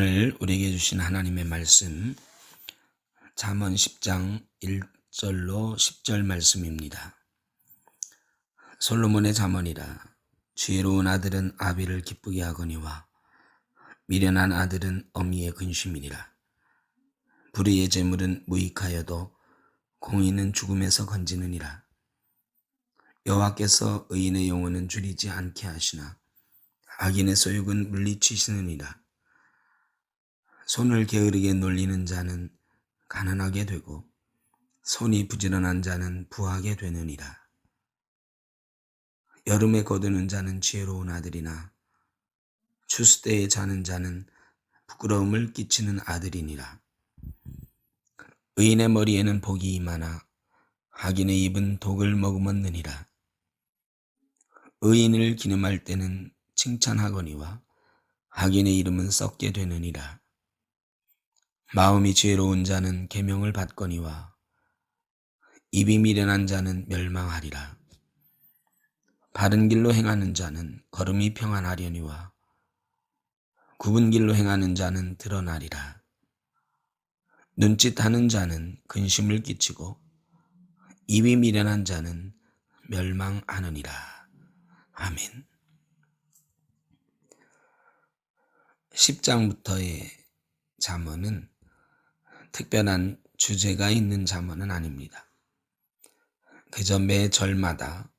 오늘 우리에게 주신 하나님의 말씀 잠언 10장 1절로 10절 말씀입니다. 솔로몬의 잠언이라. 지혜로운 아들은 아비를 기쁘게 하거니와 미련한 아들은 어미의 근심이니라. 불의의 재물은 무익하여도 공의는 죽음에서 건지느니라. 여호와께서 의인의 영혼은 줄이지 않게 하시나 악인의 소욕은 물리치시느니라. 손을 게으르게 놀리는 자는 가난하게 되고 손이 부지런한 자는 부하게 되느니라. 여름에 거두는 자는 지혜로운 아들이나 추수 때에 자는 자는 부끄러움을 끼치는 아들이니라. 의인의 머리에는 복이 임하나 악인의 입은 독을 머금었느니라. 의인을 기념할 때는 칭찬하거니와 악인의 이름은 썩게 되느니라. 마음이 지혜로운 자는 계명을 받거니와 입이 미련한 자는 멸망하리라. 바른 길로 행하는 자는 걸음이 평안하려니와 굽은 길로 행하는 자는 드러나리라. 눈짓하는 자는 근심을 끼치고 입이 미련한 자는 멸망하느니라. 아멘. 10장부터의 잠언은 특별한 주제가 있는 잠언은 아닙니다. 그저 매 절마다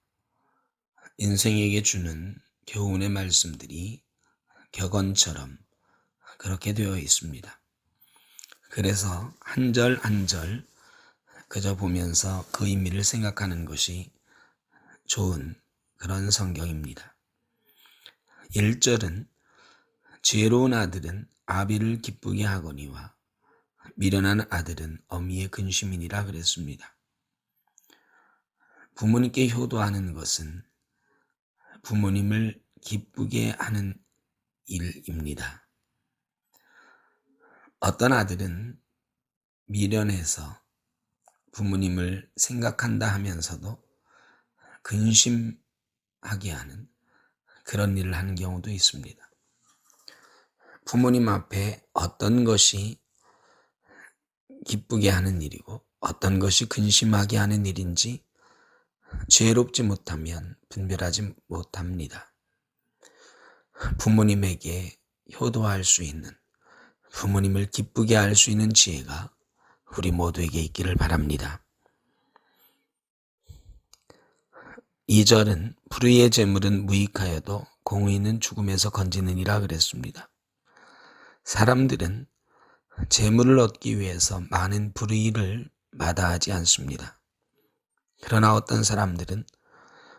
인생에게 주는 교훈의 말씀들이 격언처럼 그렇게 되어 있습니다. 그래서 한 절 한 절 그저 보면서 그 의미를 생각하는 것이 좋은 그런 성경입니다. 1절은 지혜로운 아들은 아비를 기쁘게 하거니와 미련한 아들은 어미의 근심이니라 그랬습니다. 부모님께 효도하는 것은 부모님을 기쁘게 하는 일입니다. 어떤 아들은 미련해서 부모님을 생각한다 하면서도 근심하게 하는 그런 일을 하는 경우도 있습니다. 부모님 앞에 어떤 것이 기쁘게 하는 일이고 어떤 것이 근심하게 하는 일인지 지혜롭지 못하면 분별하지 못합니다. 부모님에게 효도할 수 있는, 부모님을 기쁘게 할 수 있는 지혜가 우리 모두에게 있기를 바랍니다. 2절은 불의의 재물은 무익하여도 공의는 죽음에서 건지느니라 그랬습니다. 사람들은 재물을 얻기 위해서 많은 불의를 마다하지 않습니다. 그러나 어떤 사람들은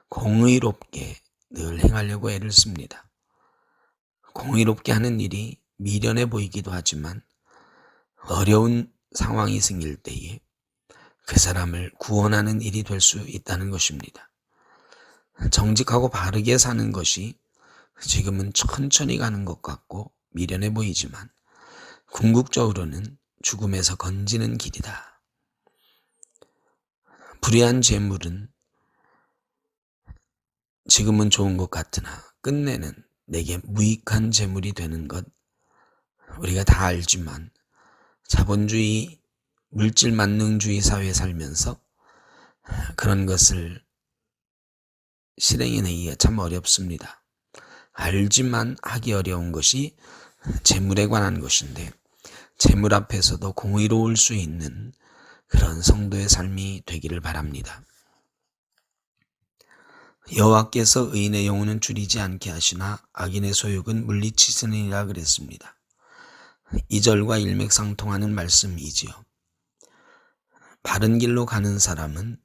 공의롭게 늘 행하려고 애를 씁니다. 공의롭게 하는 일이 미련해 보이기도 하지만 어려운 상황이 생길 때에 그 사람을 구원하는 일이 될 수 있다는 것입니다. 정직하고 바르게 사는 것이 지금은 천천히 가는 것 같고 미련해 보이지만 궁극적으로는 죽음에서 건지는 길이다. 불의한 재물은 지금은 좋은 것 같으나 끝내는 내게 무익한 재물이 되는 것 우리가 다 알지만 자본주의, 물질 만능주의 사회에 살면서 그런 것을 실행해내기가 참 어렵습니다. 알지만 하기 어려운 것이 재물에 관한 것인데 재물 앞에서도 공의로울 수 있는 그런 성도의 삶이 되기를 바랍니다. 여호와께서 의인의 영혼은 줄이지 않게 하시나 악인의 소욕은 물리치시느니라 그랬습니다. 2절과 일맥상통하는 말씀이지요. 바른 길로 가는 사람은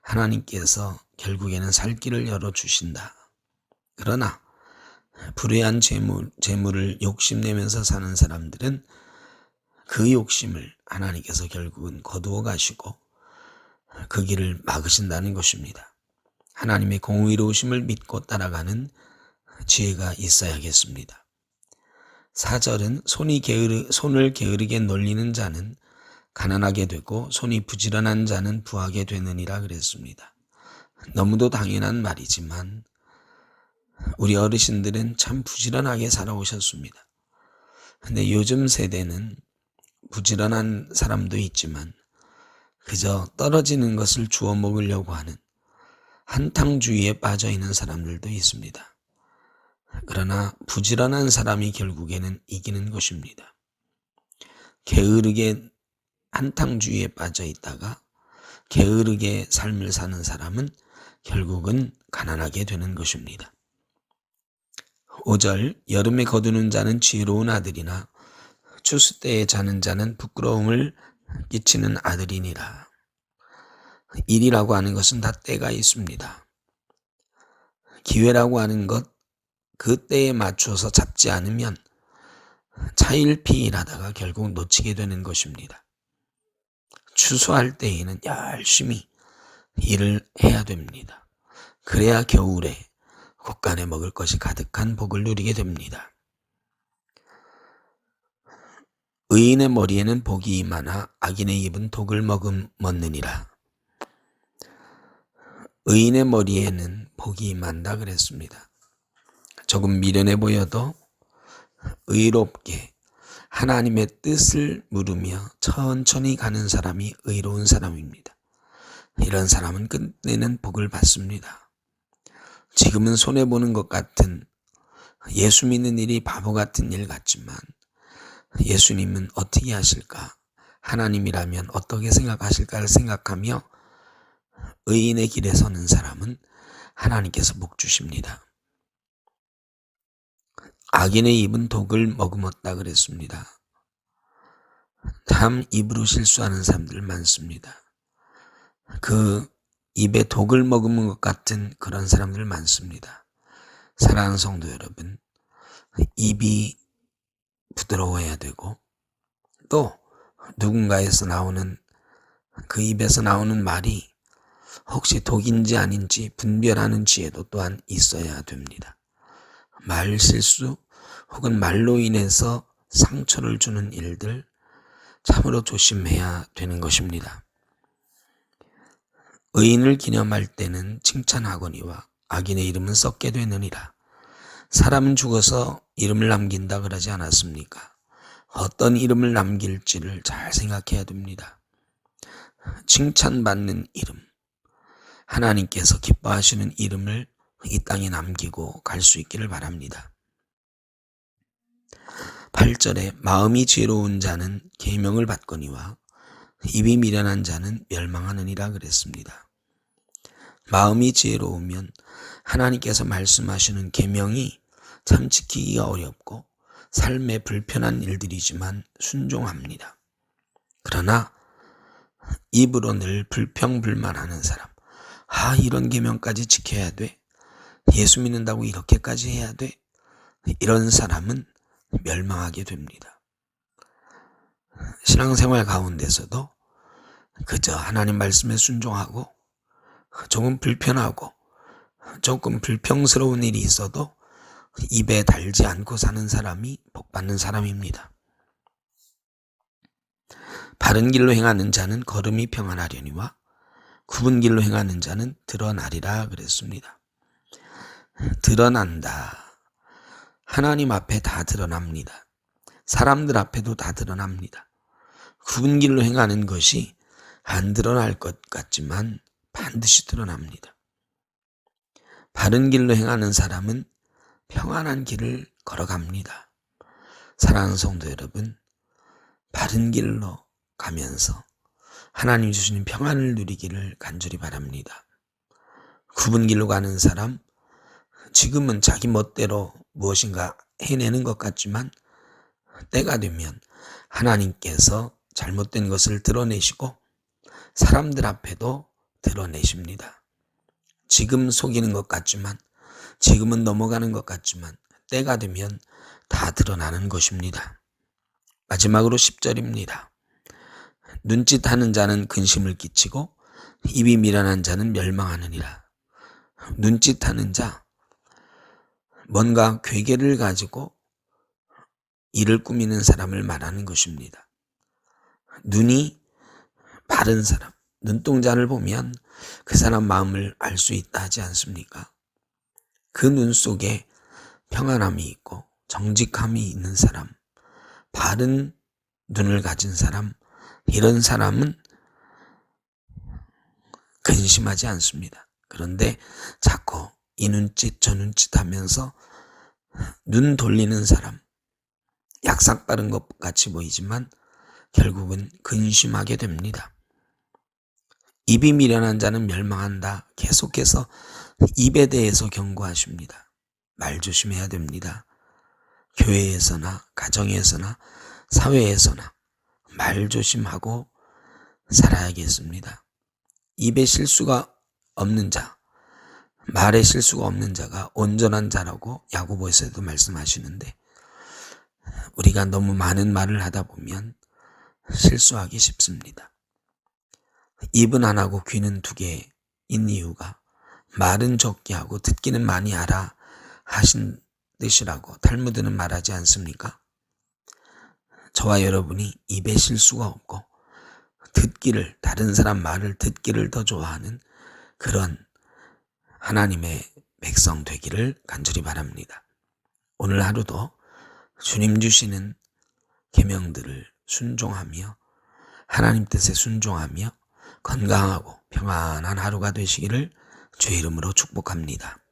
하나님께서 결국에는 살 길을 열어주신다. 그러나 불의한 재물을 욕심내면서 사는 사람들은 그 욕심을 하나님께서 결국은 거두어 가시고 그 길을 막으신다는 것입니다. 하나님의 공의로우심을 믿고 따라가는 지혜가 있어야겠습니다. 4절은 손을 게으르게 놀리는 자는 가난하게 되고 손이 부지런한 자는 부하게 되느니라 그랬습니다. 너무도 당연한 말이지만 우리 어르신들은 참 부지런하게 살아오셨습니다. 근데 요즘 세대는 부지런한 사람도 있지만 그저 떨어지는 것을 주워 먹으려고 하는 한탕주의에 빠져 있는 사람들도 있습니다. 그러나 부지런한 사람이 결국에는 이기는 것입니다. 게으르게 한탕주의에 빠져 있다가 게으르게 삶을 사는 사람은 결국은 가난하게 되는 것입니다. 5절 여름에 거두는 자는 지혜로운 아들이나 추수 때에 자는 자는 부끄러움을 끼치는 아들이니라. 일이라고 하는 것은 다 때가 있습니다. 기회라고 하는 것, 그 때에 맞춰서 잡지 않으면 차일피일하다가 결국 놓치게 되는 것입니다. 추수할 때에는 열심히 일을 해야 됩니다. 그래야 겨울에 곳간에 먹을 것이 가득한 복을 누리게 됩니다. 의인의 머리에는 복이 임하나 악인의 입은 독을 먹느니라. 의인의 머리에는 복이 임한다 그랬습니다. 조금 미련해 보여도 의롭게 하나님의 뜻을 물으며 천천히 가는 사람이 의로운 사람입니다. 이런 사람은 끝내는 복을 받습니다. 지금은 손해보는 것 같은 예수 믿는 일이 바보 같은 일 같지만 예수님은 어떻게 하실까? 하나님이라면 어떻게 생각하실까를 생각하며 의인의 길에 서는 사람은 하나님께서 복 주십니다. 악인의 입은 독을 머금었다 그랬습니다. 참 입으로 실수하는 사람들 많습니다. 그 입에 독을 머금은 것 같은 그런 사람들 많습니다. 사랑하는 성도 여러분, 입이 부드러워야 되고 또 누군가에서 나오는 그 입에서 나오는 말이 혹시 독인지 아닌지 분별하는 지혜도 또한 있어야 됩니다. 말 실수 혹은 말로 인해서 상처를 주는 일들 참으로 조심해야 되는 것입니다. 의인을 기념할 때는 칭찬하거니와 악인의 이름은 썩게 되느니라. 사람은 죽어서 이름을 남긴다 그러지 않았습니까? 어떤 이름을 남길지를 잘 생각해야 됩니다. 칭찬받는 이름, 하나님께서 기뻐하시는 이름을 이 땅에 남기고 갈 수 있기를 바랍니다. 8절에 마음이 지혜로운 자는 계명을 받거니와 입이 미련한 자는 멸망하느니라 그랬습니다. 마음이 지혜로우면 하나님께서 말씀하시는 계명이 참 지키기가 어렵고 삶에 불편한 일들이지만 순종합니다. 그러나 입으로 늘 불평불만하는 사람, 이런 계명까지 지켜야 돼? 예수 믿는다고 이렇게까지 해야 돼? 이런 사람은 멸망하게 됩니다. 신앙생활 가운데서도 그저 하나님 말씀에 순종하고 조금 불편하고 조금 불평스러운 일이 있어도 입에 달지 않고 사는 사람이 복받는 사람입니다. 바른 길로 행하는 자는 걸음이 평안하려니와 굽은 길로 행하는 자는 드러나리라 그랬습니다. 드러난다. 하나님 앞에 다 드러납니다. 사람들 앞에도 다 드러납니다. 굽은 길로 행하는 것이 안 드러날 것 같지만 반드시 드러납니다. 바른 길로 행하는 사람은 평안한 길을 걸어갑니다. 사랑하는 성도 여러분, 바른 길로 가면서 하나님 주시는 평안을 누리기를 간절히 바랍니다. 굽은 길로 가는 사람, 지금은 자기 멋대로 무엇인가 해내는 것 같지만 때가 되면 하나님께서 잘못된 것을 드러내시고 사람들 앞에도 드러내십니다. 지금 속이는 것 같지만, 지금은 넘어가는 것 같지만 때가 되면 다 드러나는 것입니다. 마지막으로 10절입니다. 눈짓하는 자는 근심을 끼치고 입이 미련한 자는 멸망하느니라. 눈짓하는 자, 뭔가 괴계를 가지고 일을 꾸미는 사람을 말하는 것입니다. 눈이 바른 사람, 눈동자를 보면 그 사람 마음을 알 수 있다 하지 않습니까? 그 눈 속에 평안함이 있고 정직함이 있는 사람, 바른 눈을 가진 사람, 이런 사람은 근심하지 않습니다. 그런데 자꾸 이 눈짓 저 눈짓 하면서 눈 돌리는 사람, 약삭 빠른 것 같이 보이지만 결국은 근심하게 됩니다. 입이 미련한 자는 멸망한다. 계속해서 입에 대해서 경고하십니다. 말 조심해야 됩니다. 교회에서나 가정에서나 사회에서나 말 조심하고 살아야겠습니다. 입에 실수가 없는 자, 말에 실수가 없는 자가 온전한 자라고 야고보에서도 말씀하시는데, 우리가 너무 많은 말을 하다 보면 실수하기 쉽습니다. 입은 안 하고 귀는 2개인 이유가 말은 적게 하고 듣기는 많이 하라 하신 뜻이라고 탈무드는 말하지 않습니까? 저와 여러분이 입에 실수가 없고 듣기를, 다른 사람 말을 듣기를 더 좋아하는 그런 하나님의 백성 되기를 간절히 바랍니다. 오늘 하루도 주님 주시는 계명들을 순종하며 하나님 뜻에 순종하며 건강하고 평안한 하루가 되시기를 주의 이름으로 축복합니다.